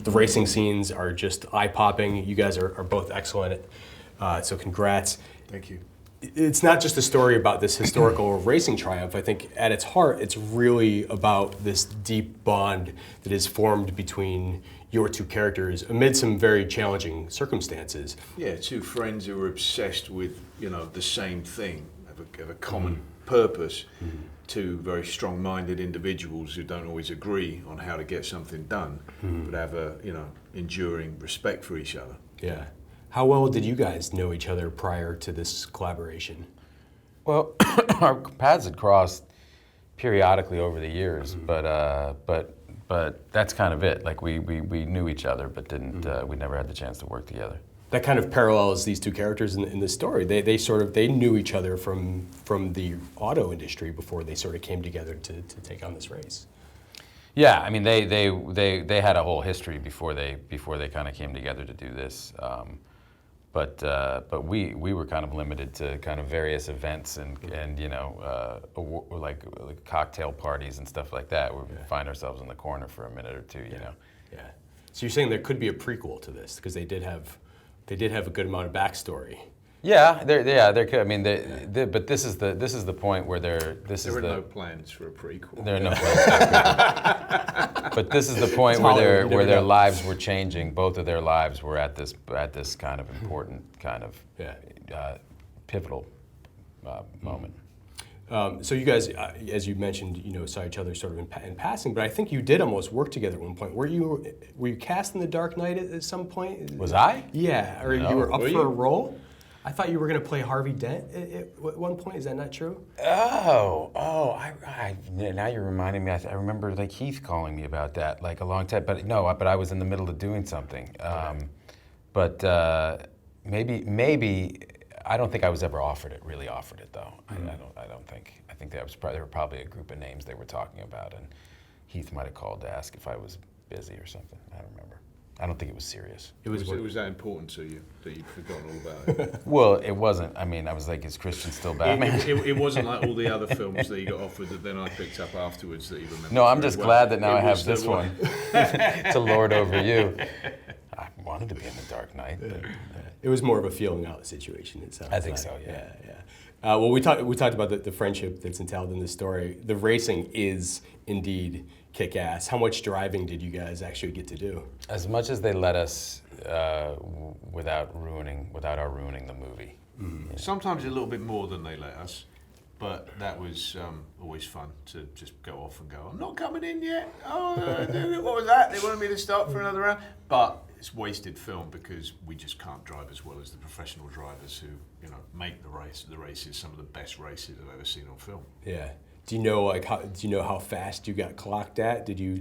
The racing scenes are just eye-popping. You guys are both excellent, so congrats. Thank you. It's not just a story about this historical racing triumph. I think at its heart, it's really about this deep bond that is formed between your two characters amid some very challenging circumstances. Yeah, two friends who are obsessed with, the same thing, have a common purpose. Two very strong-minded individuals who don't always agree on how to get something done, but have a, enduring respect for each other. Yeah. How well did you guys know each other prior to this collaboration? Well, our paths had crossed periodically over the years, but that's kind of it. Like we knew each other, but didn't we never had the chance to work together. That kind of parallels these two characters in this story. They knew each other from the auto industry before they sort of came together to take on this race. Yeah, I mean they had a whole history before they kind of came together to do this. But we were kind of limited to kind of various events and like cocktail parties and stuff like that where we find ourselves in the corner for a minute or two, you know. Yeah. So you're saying there could be a prequel to this because they did have a good amount of backstory. Yeah, there could. I mean, but this is the point where there are no plans for a prequel. There are no plans for a prequel. But this is the point where their lives were changing. Both of their lives were at this kind of important kind of pivotal moment. So you guys, as you mentioned, saw each other sort of in passing, but I think you did almost work together at one point. Were you cast in The Dark Knight at some point? Was I? Yeah, or you were up for a role? I thought you were going to play Harvey Dent at one point. Is that not true? Now you're reminding me. I remember like Heath calling me about that like a long time. But no, but I was in the middle of doing something. But maybe I don't think I was ever really offered it though. I don't think. I think there were probably a group of names they were talking about, and Heath might have called to ask if I was busy or something. I don't remember. I don't think it was serious. It was that important to you that you'd forgotten all about it? Well, it wasn't. I mean, I was like, is Christian still Batman? It wasn't like all the other films that you got offered that then I picked up afterwards that you remember. No, I'm just glad that now I have this one to lord over you. I wanted to be in The Dark Knight. But, it was more of a feeling out situation, it sounds I think like. so, yeah. Well, we talked about the friendship that's entailed in this story. The racing is indeed kick-ass. How much driving did you guys actually get to do? As much as they let us without our ruining the movie. Yeah. Sometimes a little bit more than they let us, but that was always fun to just go off and go, I'm not coming in yet. Oh, what was that? They wanted me to start for another round. But it's wasted film because we just can't drive as well as the professional drivers who make the races some of the best races I've ever seen on film. Yeah. Do you know how fast you got clocked at? Did you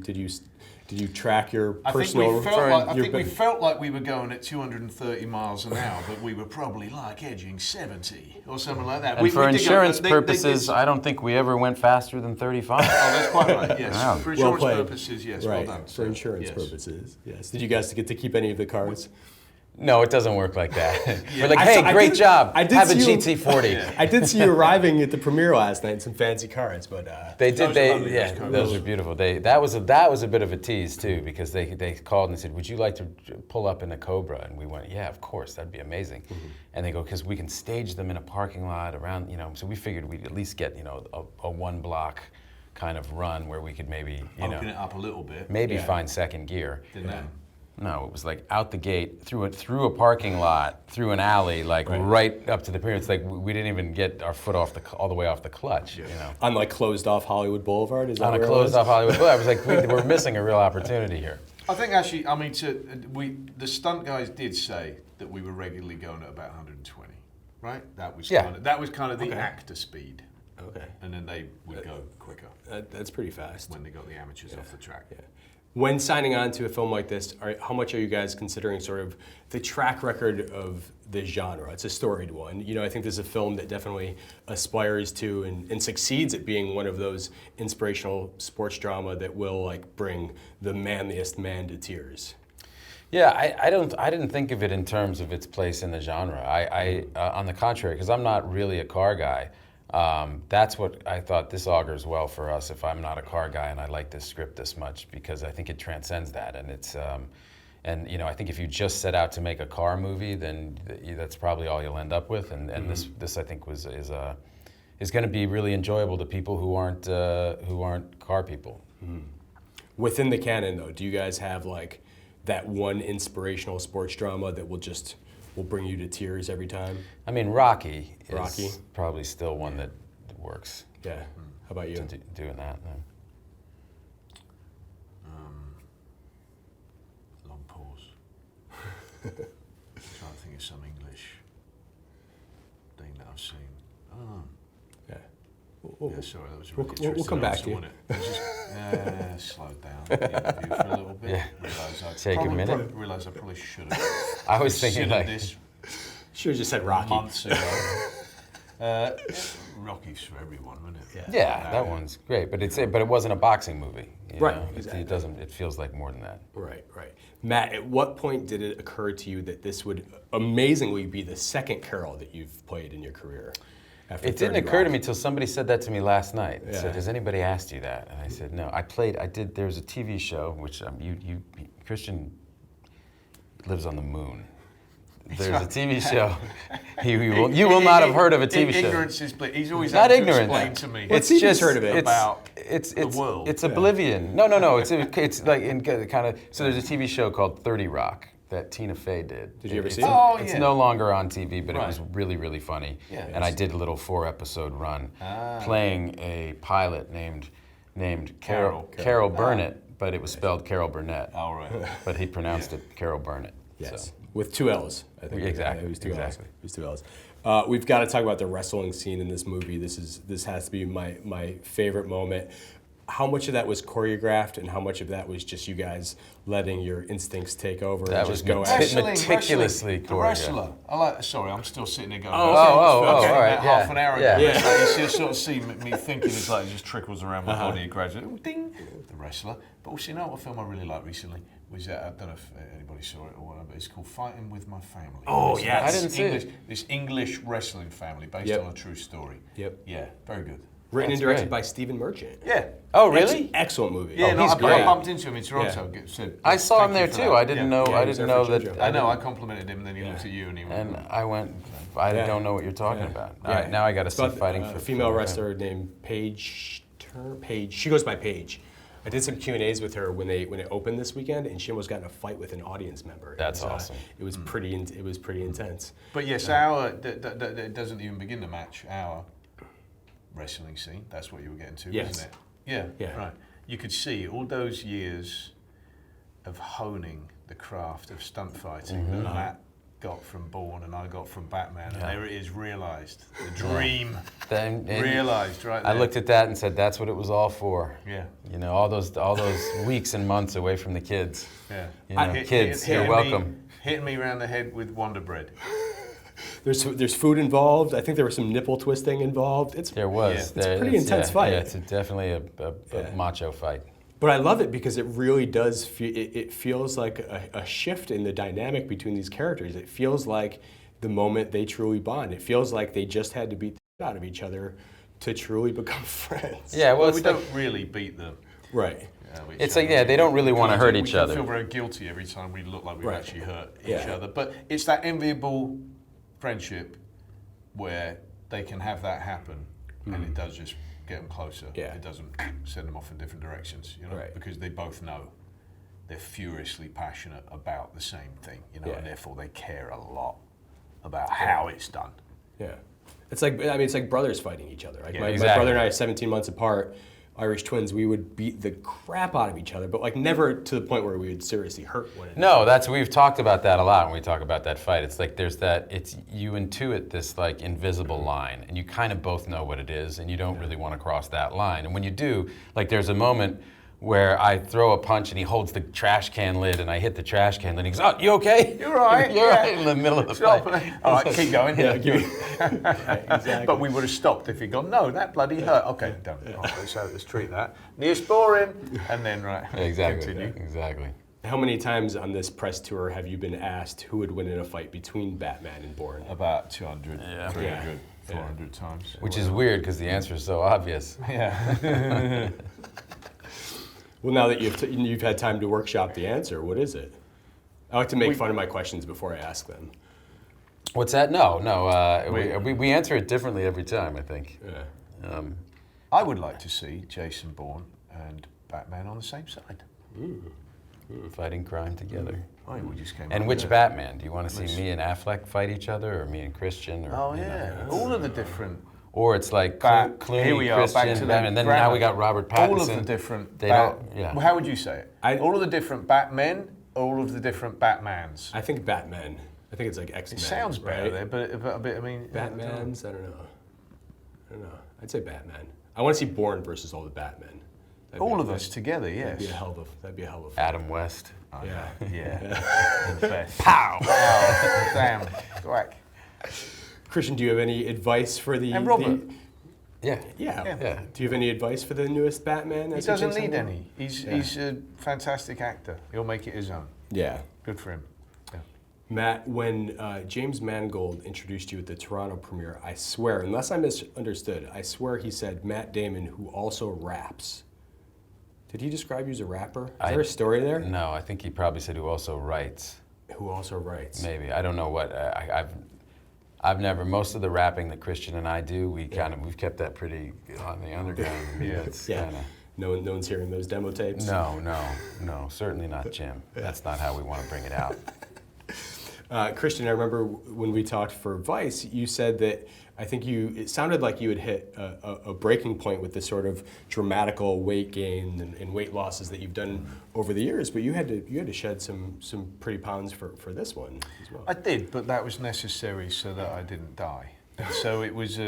track your personal? I think we felt like we were going at 230 miles an hour, but we were probably like edging 70 or something like that. And for insurance purposes, I don't think we ever went faster than 35. Oh, that's quite right. Yes, Wow. for insurance purposes, yes. Right. Well done. For insurance purposes, yes. Did you guys get to keep any of the cars? No, it doesn't work like that. We're like, hey, great job. Have a GT40. I did see you arriving at the premiere last night in some fancy cars, but those are beautiful. That was a bit of a tease too, because they called and said, would you like to pull up in a Cobra? And we went, yeah, of course, that'd be amazing. Mm-hmm. And they go, because we can stage them in a parking lot around, so we figured we'd at least get a one block kind of run where we could maybe open it up a little bit, maybe find second gear. Didn't they? No, it was like out the gate, through a parking lot, through an alley, like right up to the pier. It's like we didn't even get our foot all the way off the clutch. On like closed off Hollywood Boulevard, is that on a closed off Hollywood Boulevard? I was like, we're missing a real opportunity here. I think actually, the stunt guys did say that we were regularly going at about 120, right? That was kind of the actor speed. Okay. And then they would go quicker. That's pretty fast. When they got the amateurs off the track. Yeah. When signing on to a film like this, how much are you guys considering sort of the track record of this genre? It's a storied one. I think this is a film that definitely aspires to and succeeds at being one of those inspirational sports drama that will like bring the manliest man to tears. Yeah, I didn't think of it in terms of its place in the genre. I on the contrary, because I'm not really a car guy. That's what I thought this augurs well for us if I'm not a car guy and I like this script this much, because I think it transcends that, and it's and I think if you just set out to make a car movie, then that's probably all you'll end up with, and this I think is going to be really enjoyable to people who aren't car people. Within the canon, though, do you guys have like that one inspirational sports drama that will bring you to tears every time? I mean, Rocky is probably still one that works. Yeah. How about you? Doing that. No. Long pause. Trying to think of some English thing that I've seen. Oh. Yeah. Yeah, sorry, that was a really We'll come back to you. wasn't it? Just, slow down the interview for a little bit. Yeah. Take a minute. Realised I probably should have. I was thinking like this Should have just said Rocky. months ago. Rocky's for everyone, wasn't it? Yeah, that one's great, but it wasn't a boxing movie. Right, know? exactly. It feels like more than that. Right. Matt, at what point did it occur to you that this would amazingly be the second Carol that you've played in your career? It didn't occur to me till somebody said that to me last night. Yeah. Said, "Has anybody asked you that?" And I said, "No." There's a TV show which Christian lives on the moon. There's a TV show. You will not have heard of a TV show. Ignorance is bliss. He's always Not had to ignorant. explain to me. It's just heard of it. About it's the world. It's oblivion. No. It's like in kind of. So there's a TV show called 30 Rock that Tina Fey did. Did you ever see it? it? Oh, It's yeah. no longer on TV, but Right. it was really, really funny. Yeah. And I did a little 4-episode run playing a pilot named Carol Burnett, but it was spelled Carol Burnett. All right. But he pronounced it Carol Burnett. Yes. So. With 2 L's, I think. Exactly. It was 2 Exactly. L's. It was 2 L's. We've got to talk about the wrestling scene in this movie. This has to be my favorite moment. How much of that was choreographed, and how much of that was just you guys letting your instincts take over That and was just go at it? meticulously The choreographed. wrestler. Sorry, I'm still sitting there going. Oh, okay, all right, about yeah. half an hour ago. Yeah. You just sort of see me thinking it's like it just trickles around my body gradually. Ding, the wrestler. But also, you know what film I really liked recently was that, I don't know if anybody saw it or whatever, but it's called Fighting with My Family. Oh, It's yes. I didn't see it. This English wrestling family based Yep. on a true story. Yep. Yeah, very good. Written That's and directed great. by Stephen Merchant. Yeah. Oh, really? Excellent movie. Yeah, he's I great. bumped into him in Toronto. Said, I saw him "Thank there you for too. that." I didn't know. Yeah, I he was didn't there know for that. JoJo. I know. I complimented him, and then he looked at you, and he went. And I went. I Yeah. don't know what you're talking Yeah. about. Yeah. All right, now I got to It's see about fighting a for female for- wrestler named Paige. She goes by Paige. I did some Q&As with her when it opened this weekend, and she almost got in a fight with an audience member. That's awesome. It was pretty intense. But yes, our it doesn't even begin the match. Our wrestling scene. That's what you were getting to, Yes. isn't it? Yeah. Yeah. Right. You could see all those years of honing the craft of stunt fighting that Matt got from Bourne and I got from Batman, and there it is realised. The dream Then realised right there. I looked at that and said, "That's what it was all for." Yeah. You know, all those weeks and months away from the kids. Yeah. You know, kids, you're welcome. Hitting me around the head with Wonder Bread. There's food involved. I think there was some nipple twisting involved. There was. Yeah. It's a pretty intense fight. Yeah, it's definitely a macho fight. But I love it because it really does. It feels like a shift in the dynamic between these characters. It feels like the moment they truly bond. It feels like they just had to beat the shit out of each other to truly become friends. Yeah, well, Well, it's we like, don't really beat them. Right. It's like, yeah, they don't really want to hurt each We other. feel very guilty every time we look like we've Right. actually hurt each Yeah. other. But it's that enviable friendship where they can have that happen, and it does just get them closer. Yeah. It doesn't send them off in different directions, you know, Right. because they both know they're furiously passionate about the same thing, you know, Yeah. and therefore they care a lot about how it's done. Yeah. It's like brothers fighting each other. Like Yeah, my exactly. brother and I are 17 months apart, Irish twins. We would beat the crap out of each other, but like never to the point where we would seriously hurt one another. No, we've talked about that a lot when we talk about that fight. It's like you intuit this like invisible line, and you kind of both know what it is, and you don't really want to cross that line. And when you do, like there's a moment where I throw a punch and he holds the trash can lid, and I hit the trash can lid, and he goes, "Oh, you okay?" You're right. You're yeah. right in the middle of the Stop. fight. All right, keep going. Yeah, exactly. But we would have stopped if he'd gone, no, that bloody hurt. Okay, done. All right, let's treat that. Neosporin. And then, right, Exactly. continue. Exactly. How many times on this press tour have you been asked who would win in a fight between Batman and Bourne? About 200. Yeah. 300. 400 times. Which is weird because the answer is so obvious. Yeah. Well, now that you've had time to workshop the answer, what is it? I like to make fun of my questions before I ask them. What's that? No. We answer it differently every time, I think. Yeah. I would like to see Jason Bourne and Batman on the same side. Fighting crime together. Oh, we just came And up which with Batman? Do you want to see me and Affleck fight each other, or me and Christian? Or, Oh yeah, all of the different. Or it's like Clooney, Here we are, Christian, back to Batman, and then now we got Robert Pattinson. All of the different. Well, how would you say it? All of the different Batmen, all of the different Batmans. I think Batman. I think it's like X-Men. It sounds better right? there, but a bit. I mean, Batmans. I don't know. I'd say Batman. I want to see Bourne versus all the Batmen. All of us together, yes. That'd be a hell of a fight. Adam West. Yeah. Yeah. The best. Pow! Wow. Damn. Whack. Christian, do you have any advice for the... And Robert. Yeah. Yeah. Do you have any advice for the newest Batman? He doesn't need any. He's a fantastic actor. He'll make it his own. Yeah. Good for him. Yeah. Matt, when James Mangold introduced you at the Toronto premiere, I swear, unless I misunderstood, I swear he said Matt Damon, who also raps. Did he describe you as a rapper? Is there a story there? No, I think he probably said who also writes. Who also writes? Maybe. I don't know what. I've never, most of the rapping that Christian and I do, we've kept that pretty on the underground. No one's hearing those demo tapes? No, certainly not Jim. That's not how we want to bring it out. Christian, I remember when we talked for Vice, you said that it sounded like you had hit a breaking point with the sort of dramatical weight gain and weight losses that you've done over the years, but you had to shed some pretty pounds for this one as well. I did, but that was necessary so that I didn't die. And so it was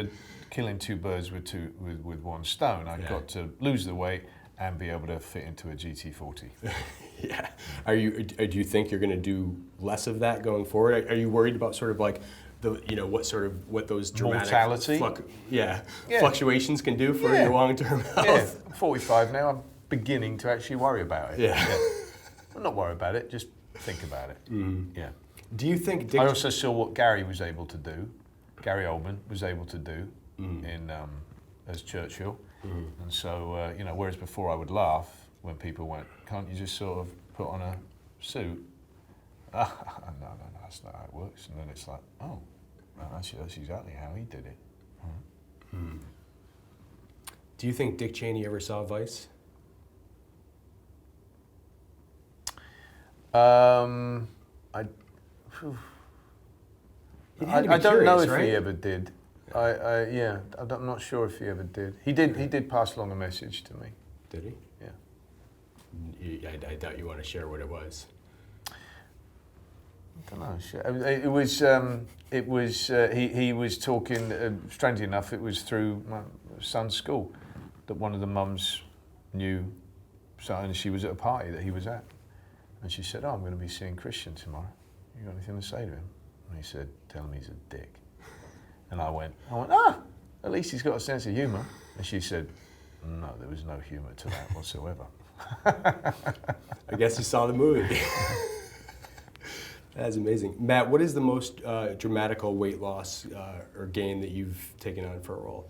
killing two birds with one stone. I got to lose the weight and be able to fit into a GT40. Yeah. Do you think you're going to do less of that going forward? Are you worried about sort of like what those dramatic mortality? Fluctuations can do for your long-term health? Yeah, I'm 45 now. I'm beginning to actually worry about it. Yeah. Well, not worry about it, just think about it. Mm-hmm. Yeah. Do you think I also saw what Gary was able to do, Gary Oldman was able to do as Churchill. Mm-hmm. And so, whereas before I would laugh when people went, can't you just sort of put on a suit? No, that's not how it works. And then it's like, oh, no, that's exactly how he did it. Mm. Do you think Dick Cheney ever saw Vice? I don't know if he ever did. I'm not sure if he ever did. He did pass along a message to me. Did he? Yeah. I doubt you want to share what it was. I don't know. It was. He was talking. Strangely enough, it was through my son's school that one of the mums knew. So, and she was at a party that he was at, and she said, "Oh, I'm going to be seeing Christian tomorrow. You got anything to say to him?" And he said, "Tell him he's a dick." And I went, at least he's got a sense of humour. And she said, "No, there was no humour to that whatsoever." I guess you saw the movie. That's amazing. Matt, what is the most dramatical weight loss or gain that you've taken on for a role?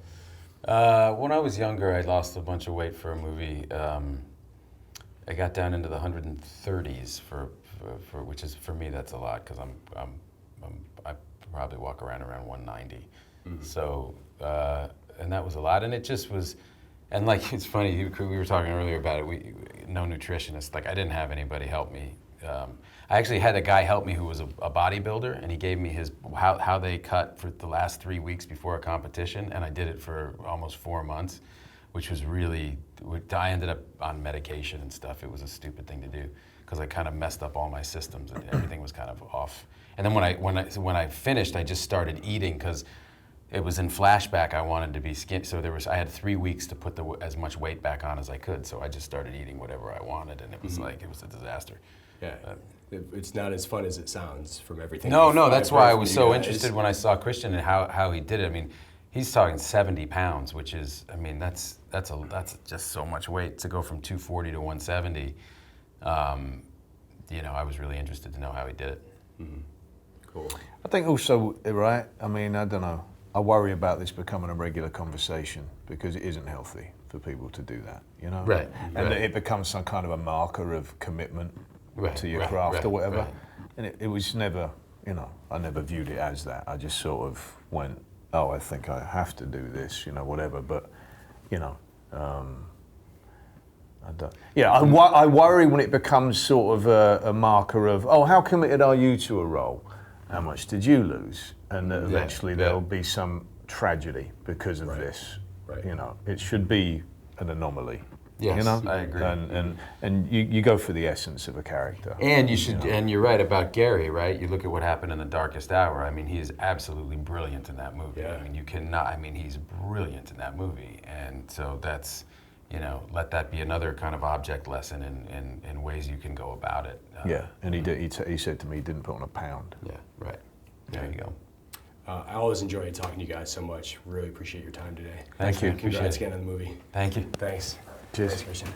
When I was younger, I lost a bunch of weight for a movie. I got down into the 130s for which is, for me, that's a lot because I probably walk around 190. Mm-hmm. So, and that was a lot, and it just was. And like, it's funny, we were talking earlier about it, no nutritionist, like I didn't have anybody help me. I actually had a guy help me who was a bodybuilder, and he gave me how they cut for the last 3 weeks before a competition, and I did it for almost 4 months, which was really, I ended up on medication and stuff. It was a stupid thing to do, because I kind of messed up all my systems, and everything was kind of off. And then when I finished, I just started eating, because it was in flashback. I wanted to be skinny, so I had 3 weeks to put as much weight back on as I could. So I just started eating whatever I wanted, and it was it was a disaster. Yeah, it's not as fun as it sounds from everything. No, that's why I was so interested when I saw Christian and how he did it. I mean, he's talking 70 pounds, which is, I mean, that's just so much weight to go from 240 to 170. I was really interested to know how he did it. Mm-hmm. Cool. I think also, right, I mean, I don't know. I worry about this becoming a regular conversation because it isn't healthy for people to do that, you know? Right. And right. it becomes some kind of a marker of commitment Right, to your right, craft right, or whatever. right. And it was never, you know, I never viewed it as that. I just sort of went, oh, I think I have to do this, you know, whatever. But, you know, I don't, yeah, I worry when it becomes sort of a marker of, oh, how committed are you to a role? How much did you lose? And that eventually there'll be some tragedy because of this. Right. You know, it should be an anomaly. Yes, you know? I agree. And you go for the essence of a character. And you should, and you're right about Gary, right? You look at what happened in The Darkest Hour. I mean, he is absolutely brilliant in that movie. Yeah. I mean, you cannot. I mean, he's brilliant in that movie, and so that's, you know, let that be another kind of object lesson in ways you can go about it. Yeah, and he said to me he didn't put on a pound. Yeah, right. There you go. I always enjoy talking to you guys so much. Really appreciate your time today. Thank you. Congrats again on the movie. Thank you. Thanks. Cheers. Thanks, Christian.